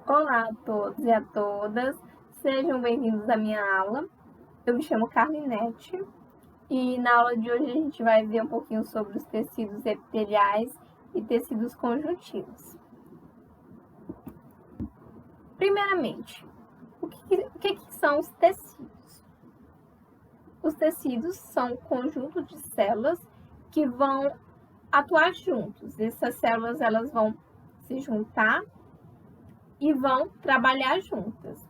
Olá a todos e a todas, sejam bem-vindos à minha aula. Eu me chamo Carlinete e na aula de hoje a gente vai ver um pouquinho sobre os tecidos epiteliais e tecidos conjuntivos. Primeiramente, o que são os tecidos? Os tecidos são um conjunto de células que vão atuar juntos. Essas células elas vão se juntar e vão trabalhar juntas.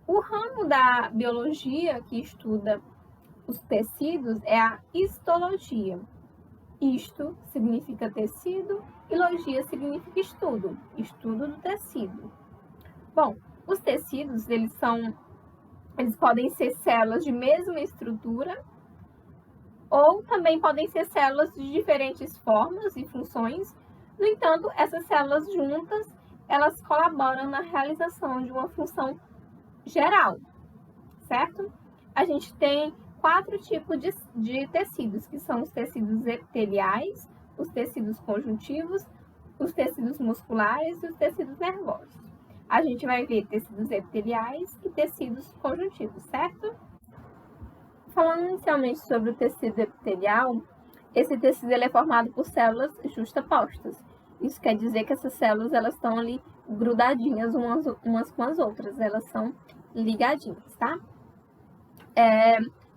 O ramo da biologia que estuda os tecidos é a histologia. Histo significa tecido e logia significa estudo, estudo do tecido. Bom, os tecidos, eles podem ser células de mesma estrutura ou também podem ser células de diferentes formas e funções. No entanto, essas células juntas, elas colaboram na realização de uma função geral, certo? A gente tem 4 tipos de tecidos, que são os tecidos epiteliais, os tecidos conjuntivos, os tecidos musculares e os tecidos nervosos. A gente vai ver tecidos epiteliais e tecidos conjuntivos, certo? Falando inicialmente sobre o tecido epitelial, esse tecido ele é formado por células justapostas. Isso quer dizer que essas células elas estão ali grudadinhas umas com as outras, elas são ligadinhas, tá?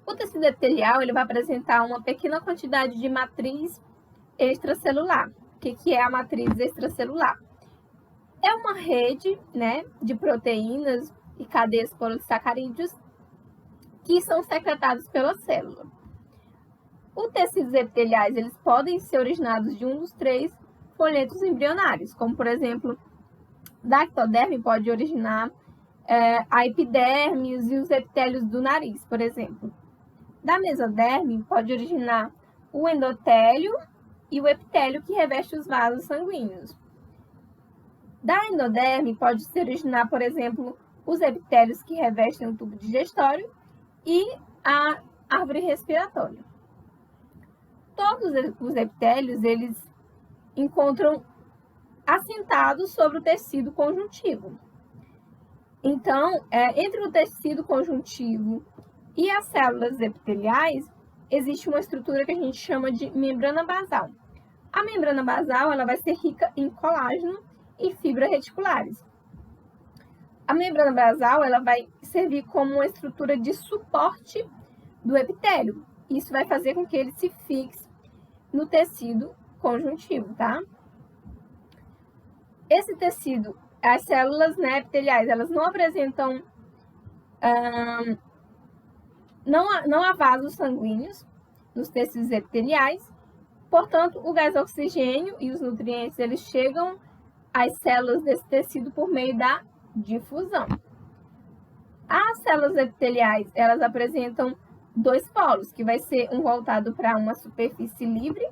O tecido epitelial ele vai apresentar uma pequena quantidade de matriz extracelular. O que é a matriz extracelular? É uma rede, né, de proteínas e cadeias polissacarídeos que são secretados pela célula. Os tecidos epiteliais eles podem ser originados de um dos 3 folhetos embrionários, como por exemplo, da ectoderme pode originar a epiderme e os epitélios do nariz, por exemplo. Da mesoderme pode originar o endotélio e o epitélio que reveste os vasos sanguíneos. Da endoderme pode se originar, por exemplo, os epitélios que revestem o tubo digestório e a árvore respiratória. Todos os epitélios eles encontram assentados sobre o tecido conjuntivo. Então, entre o tecido conjuntivo e as células epiteliais, existe uma estrutura que a gente chama de membrana basal. A membrana basal ela vai ser rica em colágeno e fibras reticulares. A membrana basal ela vai servir como uma estrutura de suporte do epitélio. Isso vai fazer com que ele se fixe no tecido conjuntivo, tá? Esse tecido, as células epiteliais, elas não apresentam não há vasos sanguíneos nos tecidos epiteliais, portanto, o gás oxigênio e os nutrientes eles chegam às células desse tecido por meio da difusão. As células epiteliais, elas apresentam 2 polos, que vai ser um voltado para uma superfície livre,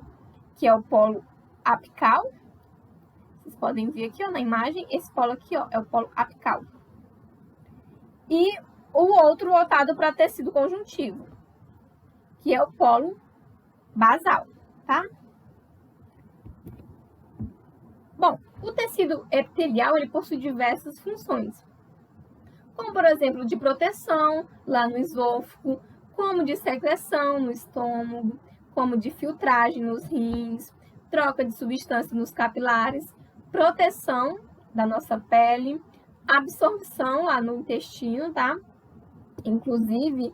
que é o polo apical. Vocês podem ver aqui na imagem, esse polo aqui é o polo apical. E o outro voltado para tecido conjuntivo, que é o polo basal, tá? Bom, o tecido epitelial ele possui diversas funções, como por exemplo de proteção lá no esôfago, como de secreção no estômago, como de filtragem nos rins, troca de substância nos capilares, proteção da nossa pele, absorção lá no intestino, tá? Inclusive,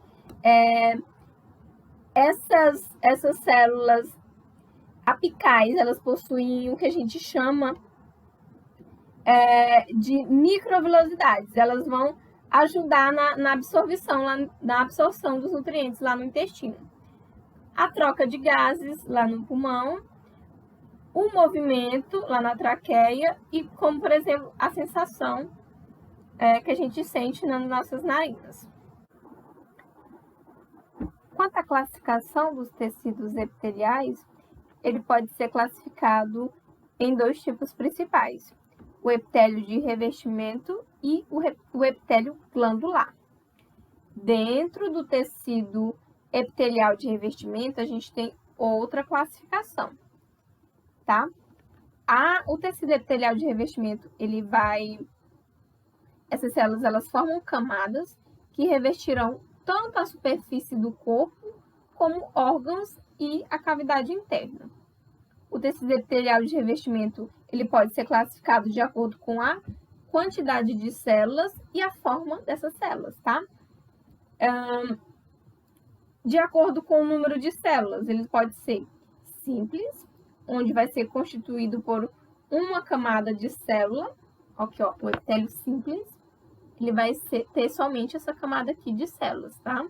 essas células apicais, elas possuem o que a gente chama de microvilosidades. Elas vão ajudar na absorção dos nutrientes lá no intestino. A troca de gases lá no pulmão, o movimento lá na traqueia e, como por exemplo, a sensação que a gente sente nas nossas narinas. Quanto à classificação dos tecidos epiteliais, ele pode ser classificado em 2 tipos principais: o epitélio de revestimento e o epitélio glandular. Dentro do tecido epitelial de revestimento, a gente tem outra classificação, tá? O tecido epitelial de revestimento, ele vai Essas células elas formam camadas que revestirão tanto a superfície do corpo como órgãos e a cavidade interna. O tecido epitelial de revestimento ele pode ser classificado de acordo com a quantidade de células e a forma dessas células, tá? De acordo com o número de células, ele pode ser simples, onde vai ser constituído por uma camada de célula. Aqui, ó, o epitélio simples, ele vai ter somente essa camada aqui de células, tá?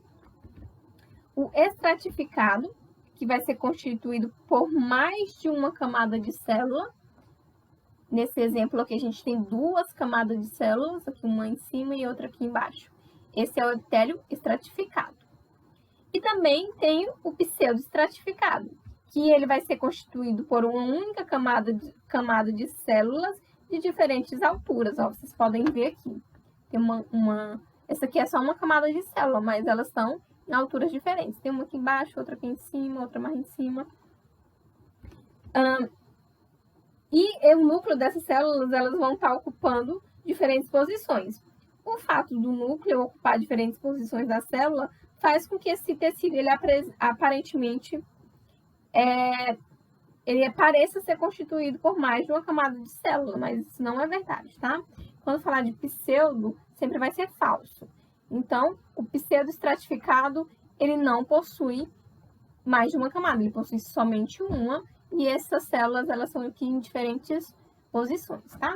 O estratificado, que vai ser constituído por mais de uma camada de célula. Nesse exemplo aqui, a gente tem duas camadas de células, aqui uma em cima e outra aqui embaixo. Esse é o epitélio estratificado. E também tem o pseudoestratificado, que ele vai ser constituído por uma única camada de células de diferentes alturas. Ó, vocês podem ver aqui. Tem essa aqui é só uma camada de célula, mas elas estão em alturas diferentes. Tem uma aqui embaixo, outra aqui em cima, outra mais em cima. E o núcleo dessas células, elas vão estar ocupando diferentes posições. O fato do núcleo ocupar diferentes posições da célula faz com que esse tecido, ele aparentemente, ele pareça ser constituído por mais de uma camada de célula, mas isso não é verdade, tá? Quando falar de pseudo, sempre vai ser falso. Então, o pseudoestratificado, ele não possui mais de uma camada, ele possui somente uma, e essas células, elas são aqui em diferentes posições, tá?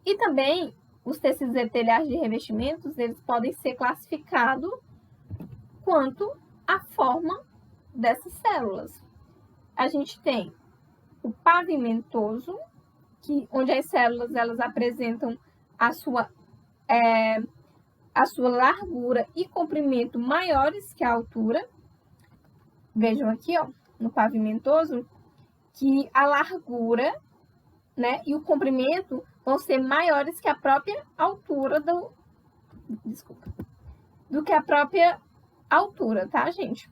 E também, os tecidos epiteliais de revestimentos, eles podem ser classificados quanto à forma dessas células. A gente tem o pavimentoso, onde as células elas apresentam a sua largura e comprimento maiores que a altura. Vejam aqui, ó, no pavimentoso, que a largura, né, e o comprimento vão ser maiores que a própria altura do que a própria altura, tá, gente?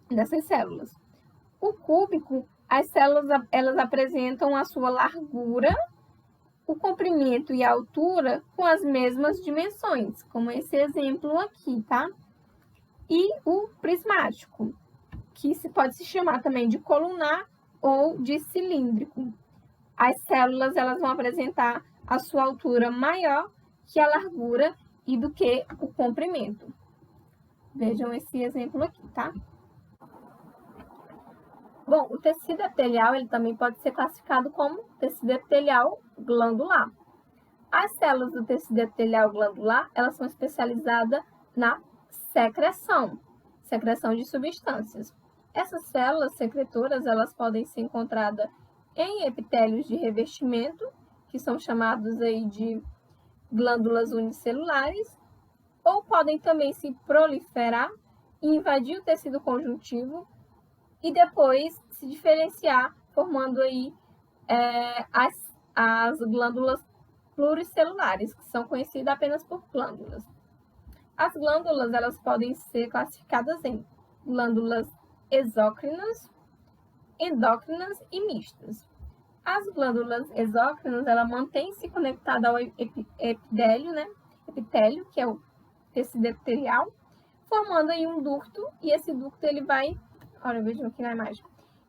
Dessas células. O cúbico, as células, elas apresentam a sua largura, o comprimento e a altura com as mesmas dimensões, como esse exemplo aqui, tá? E o prismático, que pode se chamar também de colunar ou de cilíndrico. As células elas vão apresentar a sua altura maior que a largura e do que o comprimento. Vejam esse exemplo aqui, tá? Bom, o tecido epitelial ele também pode ser classificado como tecido epitelial glandular. As células do tecido epitelial glandular, elas são especializadas na secreção de substâncias. Essas células secretoras, elas podem ser encontradas em epitélios de revestimento, que são chamados aí de glândulas unicelulares, ou podem também se proliferar e invadir o tecido conjuntivo e depois se diferenciar, formando aí as glândulas pluricelulares, que são conhecidas apenas por glândulas. As glândulas elas podem ser classificadas em glândulas exócrinas, endócrinas e mistas. As glândulas exócrinas, ela mantém-se conectada ao epitélio, né? Epitélio, que é o tecido epitelial, formando aí um ducto, e esse ducto ele vai, olha, vejam aqui na imagem,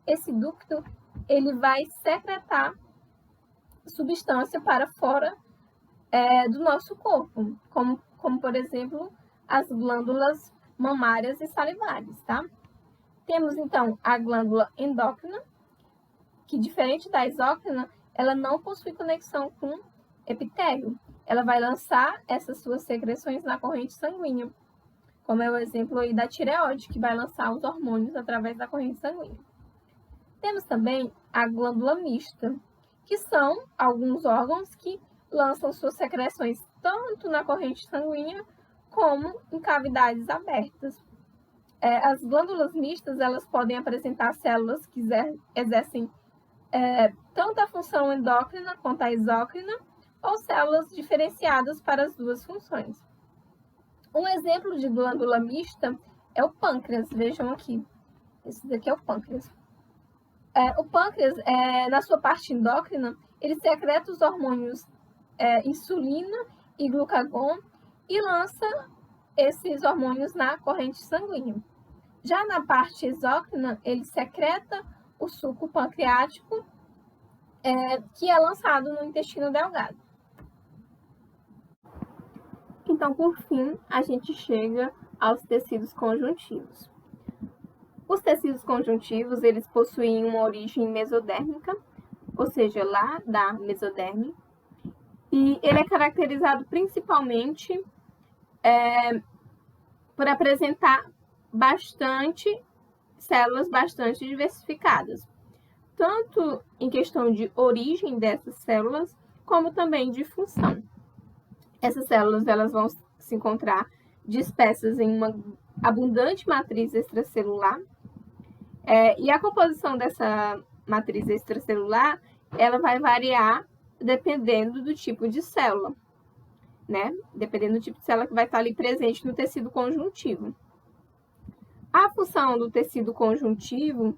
esse ducto ele vai secretar substância para fora do nosso corpo, como por exemplo as glândulas mamárias e salivares, tá? Temos então a glândula endócrina, que diferente da exócrina, ela não possui conexão com epitélio. Ela vai lançar essas suas secreções na corrente sanguínea, como é o exemplo aí da tireoide, que vai lançar os hormônios através da corrente sanguínea. Temos também a glândula mista, que são alguns órgãos que lançam suas secreções tanto na corrente sanguínea como em cavidades abertas. As glândulas mistas, elas podem apresentar células que exercem tanto a função endócrina quanto a exócrina, ou células diferenciadas para as duas funções. Um exemplo de glândula mista é o pâncreas, vejam aqui. Esse daqui é o pâncreas. O pâncreas, na sua parte endócrina, ele secreta os hormônios insulina e glucagon e lança esses hormônios na corrente sanguínea. Já na parte exócrina, ele secreta o suco pancreático, que é lançado no intestino delgado. Então, por fim, a gente chega aos tecidos conjuntivos. Os tecidos conjuntivos, eles possuem uma origem mesodérmica, ou seja, lá da mesoderme, e ele é caracterizado principalmente por apresentar células bastante diversificadas, tanto em questão de origem dessas células, como também de função. Essas células elas vão se encontrar dispersas em uma abundante matriz extracelular, e a composição dessa matriz extracelular ela vai variar dependendo do tipo de célula, né? Dependendo do tipo de célula que vai estar ali presente no tecido conjuntivo. A função do tecido conjuntivo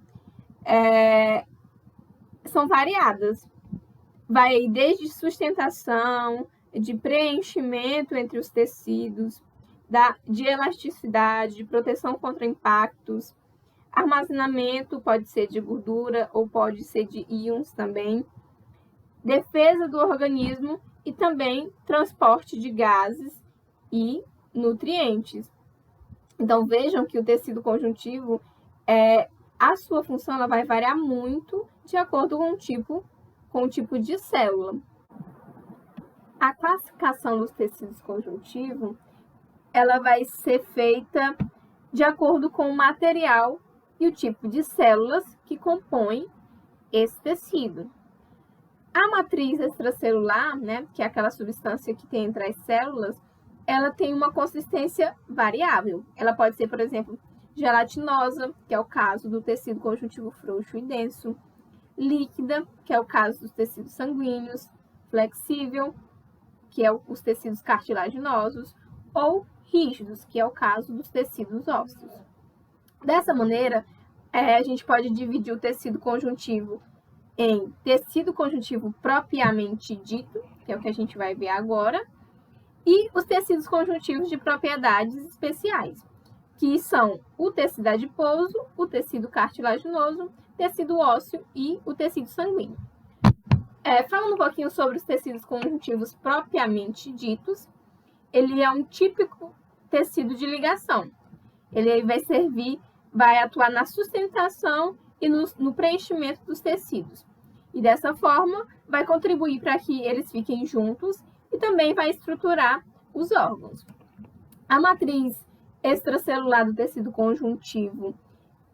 são variadas. Vai desde sustentação, de preenchimento entre os tecidos, de elasticidade, de proteção contra impactos, armazenamento pode ser de gordura ou pode ser de íons também, defesa do organismo e também transporte de gases e nutrientes. Então vejam que o tecido conjuntivo, a sua função ela vai variar muito de acordo com o tipo de célula. A classificação dos tecidos conjuntivos ela vai ser feita de acordo com o material e o tipo de células que compõem esse tecido. A matriz extracelular, né, que é aquela substância que tem entre as células, ela tem uma consistência variável. Ela pode ser, por exemplo, gelatinosa, que é o caso do tecido conjuntivo frouxo e denso, líquida, que é o caso dos tecidos sanguíneos, flexível, que é os tecidos cartilaginosos, ou rígidos, que é o caso dos tecidos ósseos. Dessa maneira, a gente pode dividir o tecido conjuntivo em tecido conjuntivo propriamente dito, que é o que a gente vai ver agora, e os tecidos conjuntivos de propriedades especiais, que são o tecido adiposo, o tecido cartilaginoso, tecido ósseo e o tecido sanguíneo. Falando um pouquinho sobre os tecidos conjuntivos propriamente ditos, ele é um típico tecido de ligação. Ele vai atuar na sustentação e no preenchimento dos tecidos. E dessa forma, vai contribuir para que eles fiquem juntos e também vai estruturar os órgãos. A matriz extracelular do tecido conjuntivo,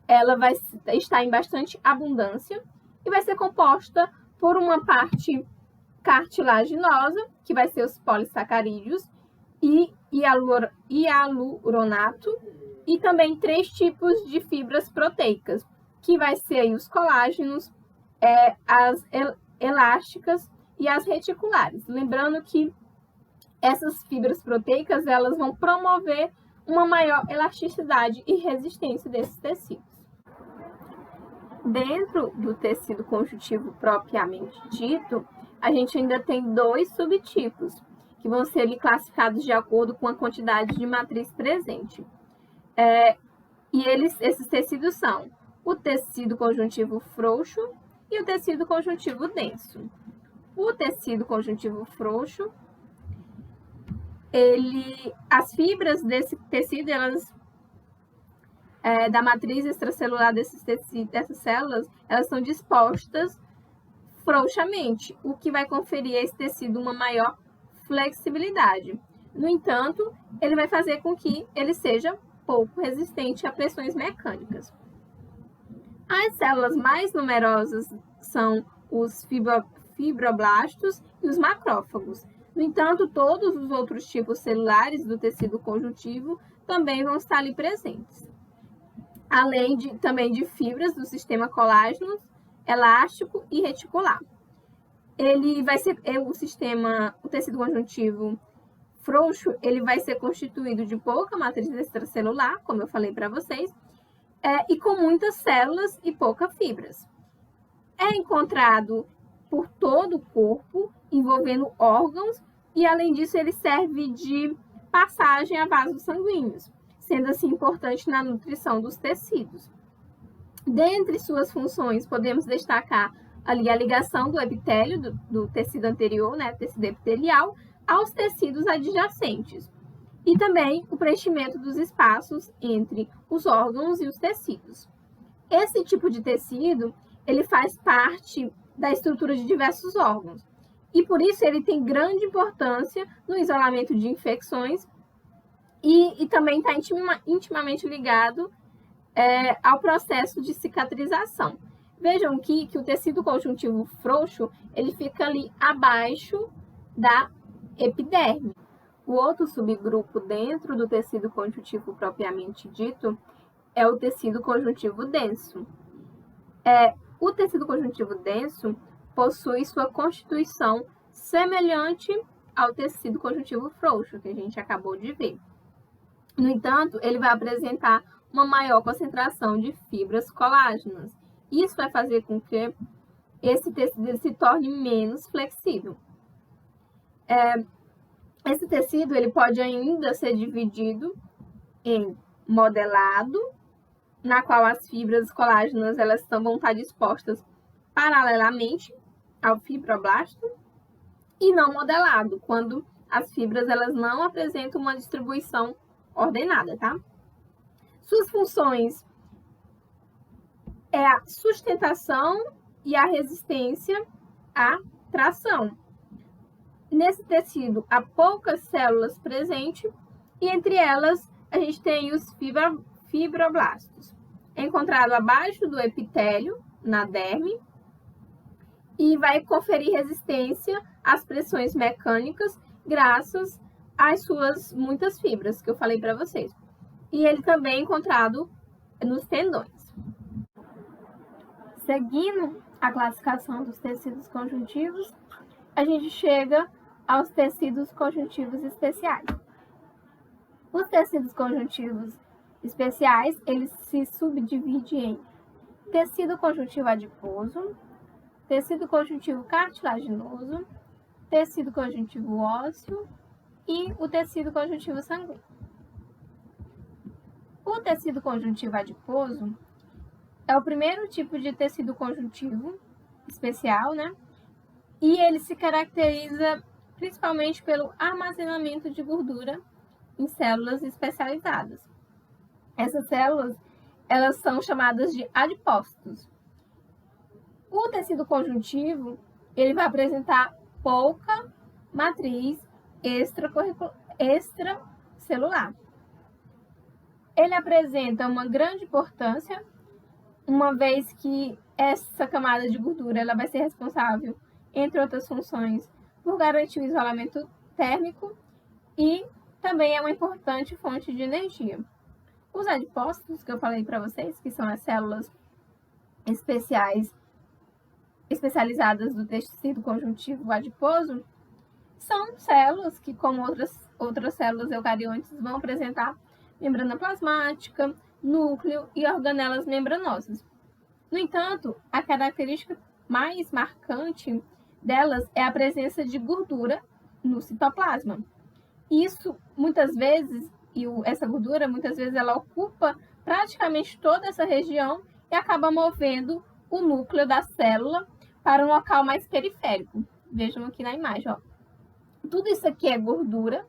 ela vai estar em bastante abundância e vai ser composta por uma parte cartilaginosa, que vai ser os polissacarídeos, e hialuronato, e também 3 tipos de fibras proteicas, que vai ser aí os colágenos, as elásticas e as reticulares. Lembrando que essas fibras proteicas elas vão promover uma maior elasticidade e resistência desses tecidos. Dentro do tecido conjuntivo propriamente dito, a gente ainda tem 2 subtipos, que vão ser classificados de acordo com a quantidade de matriz presente. Esses tecidos são o tecido conjuntivo frouxo e o tecido conjuntivo denso. O tecido conjuntivo frouxo, as fibras desse tecido, da matriz extracelular dessas células, elas são dispostas frouxamente, o que vai conferir a esse tecido uma maior flexibilidade. No entanto, ele vai fazer com que ele seja pouco resistente a pressões mecânicas. As células mais numerosas são os fibroblastos e os macrófagos. No entanto, todos os outros tipos celulares do tecido conjuntivo também vão estar ali presentes. Além também de fibras do sistema colágeno, elástico e reticular. Ele vai ser o tecido conjuntivo frouxo, ele vai ser constituído de pouca matriz extracelular, como eu falei para vocês, e com muitas células e poucas fibras. É encontrado por todo o corpo, envolvendo órgãos, e além disso ele serve de passagem a vasos sanguíneos, sendo assim importante na nutrição dos tecidos. Dentre suas funções, podemos destacar ali a ligação do epitélio, do tecido anterior, né, tecido epitelial, aos tecidos adjacentes. E também o preenchimento dos espaços entre os órgãos e os tecidos. Esse tipo de tecido, ele faz parte da estrutura de diversos órgãos. E por isso ele tem grande importância no isolamento de infecções e também está intimamente ligado ao processo de cicatrização. Vejam que o tecido conjuntivo frouxo, ele fica ali abaixo da epiderme. O outro subgrupo dentro do tecido conjuntivo propriamente dito é o tecido conjuntivo denso. O tecido conjuntivo denso possui sua constituição semelhante ao tecido conjuntivo frouxo, que a gente acabou de ver. No entanto, ele vai apresentar uma maior concentração de fibras colágenas. Isso vai fazer com que esse tecido se torne menos flexível. Esse tecido ele pode ainda ser dividido em modelado, na qual as fibras colágenas elas vão estar dispostas paralelamente ao fibroblasto, e não modelado, quando as fibras elas não apresentam uma distribuição ordenada, tá? Suas funções é a sustentação e a resistência à tração. Nesse tecido há poucas células presentes e entre elas a gente tem os fibroblastos. É encontrado abaixo do epitélio, na derme, e vai conferir resistência às pressões mecânicas graças às suas muitas fibras que eu falei para vocês. E ele também é encontrado nos tendões. Seguindo a classificação dos tecidos conjuntivos, a gente chega aos tecidos conjuntivos especiais. Os tecidos conjuntivos especiais, eles se subdividem em tecido conjuntivo adiposo, tecido conjuntivo cartilaginoso, tecido conjuntivo ósseo e o tecido conjuntivo sanguíneo. O tecido conjuntivo adiposo é o primeiro tipo de tecido conjuntivo especial, né? E ele se caracteriza principalmente pelo armazenamento de gordura em células especializadas. Essas células, elas são chamadas de adipócitos. O tecido conjuntivo, ele vai apresentar pouca matriz extracelular. Ele apresenta uma grande importância, uma vez que essa camada de gordura ela vai ser responsável, entre outras funções, por garantir o isolamento térmico e também é uma importante fonte de energia. Os adipócitos, que eu falei para vocês, que são as células especializadas do tecido conjuntivo adiposo, são células que, como outras células eucariontes, vão apresentar membrana plasmática, núcleo e organelas membranosas. No entanto, a característica mais marcante delas é a presença de gordura no citoplasma. Isso, muitas vezes, essa gordura, muitas vezes, ela ocupa praticamente toda essa região e acaba movendo o núcleo da célula para um local mais periférico. Vejam aqui na imagem, ó. Tudo isso aqui é gordura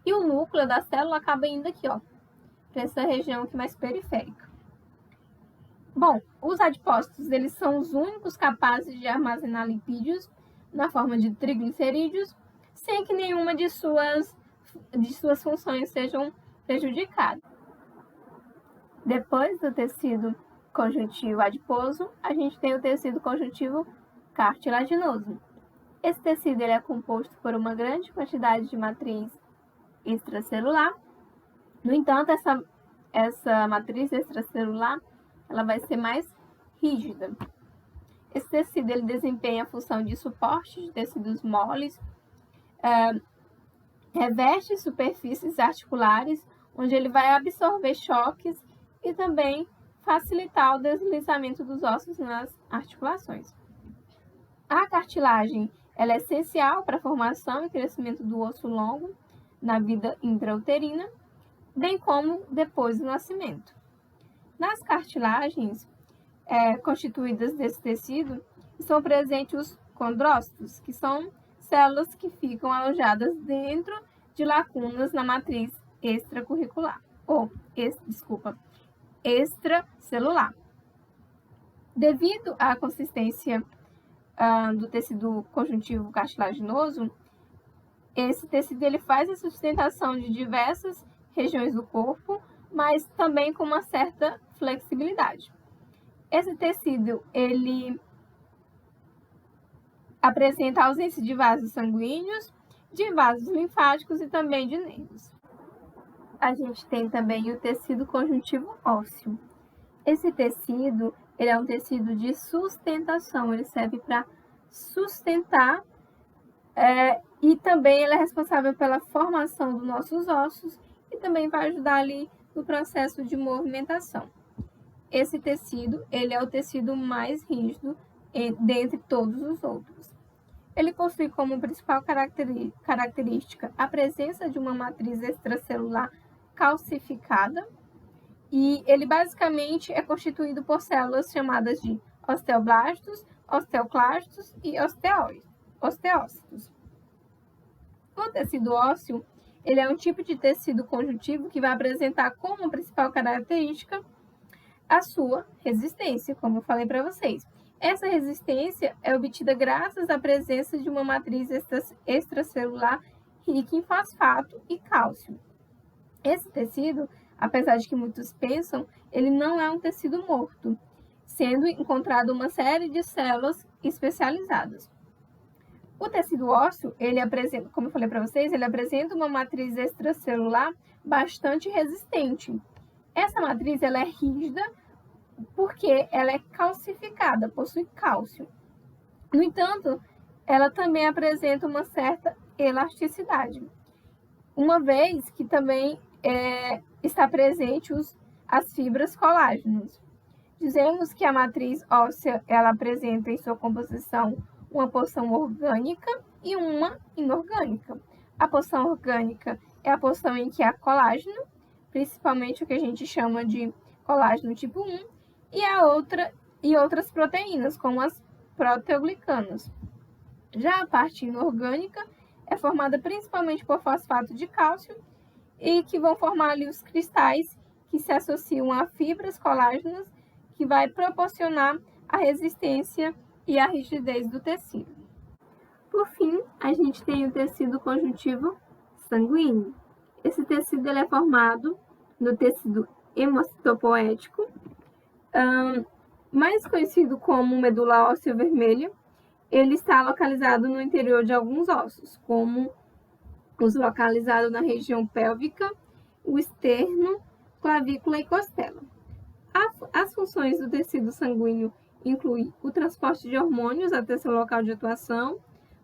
e o núcleo da célula acaba indo aqui, ó, para essa região aqui mais periférica. Bom, os adipócitos, eles são os únicos capazes de armazenar lipídios na forma de triglicerídeos, sem que nenhuma de suas funções sejam prejudicadas. Depois do tecido conjuntivo adiposo, a gente tem o tecido conjuntivo cartilaginoso. Esse tecido ele é composto por uma grande quantidade de matriz extracelular. No entanto, essa matriz extracelular ela vai ser mais rígida. Esse tecido ele desempenha a função de suporte de tecidos moles, reveste superfícies articulares, onde ele vai absorver choques e também facilitar o deslizamento dos ossos nas articulações. A cartilagem ela é essencial para a formação e crescimento do osso longo na vida intrauterina, bem como depois do nascimento. Nas cartilagens constituídas desse tecido, estão presentes os condrócitos, que são células que ficam alojadas dentro de lacunas na matriz extracurricular, extracelular. Devido à consistência do tecido conjuntivo cartilaginoso, esse tecido ele faz a sustentação de diversas regiões do corpo, mas também com uma certa flexibilidade. Esse tecido ele apresenta a ausência de vasos sanguíneos, de vasos linfáticos e também de nervos. A gente tem também o tecido conjuntivo ósseo. Esse tecido ele é um tecido de sustentação, ele serve para sustentar e também ele é responsável pela formação dos nossos ossos e também vai ajudar ali no processo de movimentação. Esse tecido ele é o tecido mais rígido dentre todos os outros. Ele possui como principal característica a presença de uma matriz extracelular calcificada e ele basicamente é constituído por células chamadas de osteoblastos, osteoclastos e osteócitos. O tecido ósseo ele é um tipo de tecido conjuntivo que vai apresentar como principal característica a sua resistência, como eu falei para vocês. Essa resistência é obtida graças à presença de uma matriz extracelular rica em fosfato e cálcio. Esse tecido, apesar de que muitos pensam, ele não é um tecido morto, sendo encontrado uma série de células especializadas. O tecido ósseo, ele apresenta, como eu falei para vocês, ele apresenta uma matriz extracelular bastante resistente. Essa matriz ela é rígida porque ela é calcificada, possui cálcio. No entanto, ela também apresenta uma certa elasticidade, uma vez que também está presente as fibras colágenas. Dizemos que a matriz óssea ela apresenta em sua composição uma porção orgânica e uma inorgânica. A porção orgânica é a porção em que há colágeno, principalmente o que a gente chama de colágeno tipo 1, e outras proteínas, como as proteoglicanas. Já a parte inorgânica é formada principalmente por fosfato de cálcio e que vão formar ali os cristais que se associam a fibras colágenas, que vai proporcionar a resistência e a rigidez do tecido. Por fim, a gente tem o tecido conjuntivo sanguíneo. Esse tecido ele é formado no tecido hematopoético, mais conhecido como medula óssea vermelha. Ele está localizado no interior de alguns ossos, como os localizados na região pélvica, o externo, clavícula e costela. As funções do tecido sanguíneo incluem o transporte de hormônios até seu local de atuação,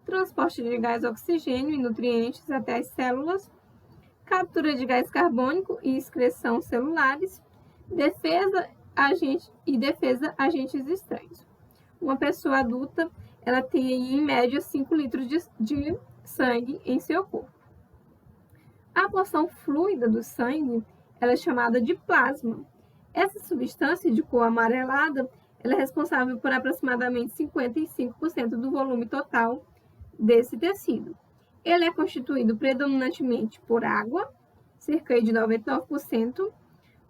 transporte de gás oxigênio e nutrientes até as células, captura de gás carbônico e excreção celulares, defesa agentes estranhos. Uma pessoa adulta ela tem em média 5 litros de sangue em seu corpo. A porção fluida do sangue ela é chamada de plasma. Essa substância de cor amarelada ela é responsável por aproximadamente 55% do volume total desse tecido. Ele é constituído predominantemente por água, cerca de 99%,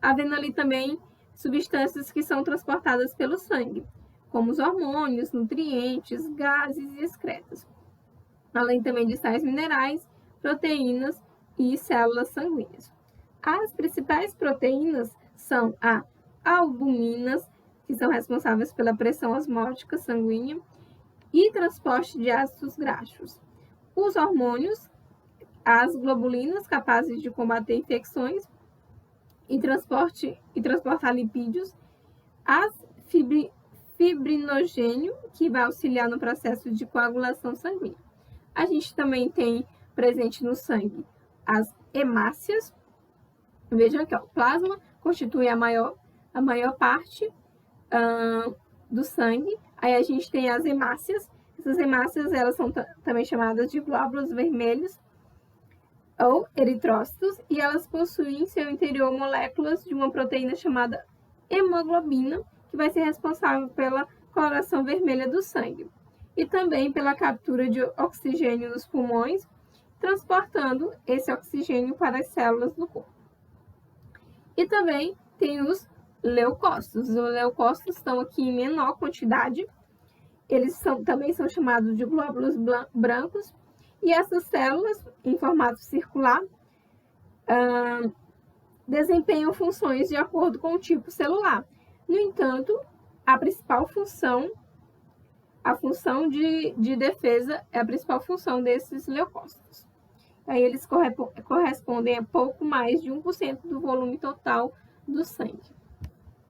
havendo ali também substâncias que são transportadas pelo sangue, como os hormônios, nutrientes, gases e excretas, além também de sais minerais, proteínas e células sanguíneas. As principais proteínas são as albuminas, que são responsáveis pela pressão osmótica sanguínea e transporte de ácidos graxos. Os hormônios, as globulinas, capazes de combater infecções e transportar lipídios, as fibrinogênio, que vai auxiliar no processo de coagulação sanguínea. A gente também tem presente no sangue as hemácias. Vejam aqui, o plasma constitui a maior parte do sangue. Aí a gente tem as hemácias, Essas hemácias, elas são também chamadas de glóbulos vermelhos ou eritrócitos, e elas possuem em seu interior moléculas de uma proteína chamada hemoglobina, que vai ser responsável pela coloração vermelha do sangue, e também pela captura de oxigênio nos pulmões, transportando esse oxigênio para as células do corpo. E também tem os leucócitos. Os leucócitos estão aqui em menor quantidade. Eles também são chamados de glóbulos brancos. E essas células, em formato circular, desempenham funções de acordo com o tipo celular. No entanto, a principal função, a função de defesa, é a principal função desses leucócitos. Aí eles correspondem a pouco mais de 1% do volume total do sangue.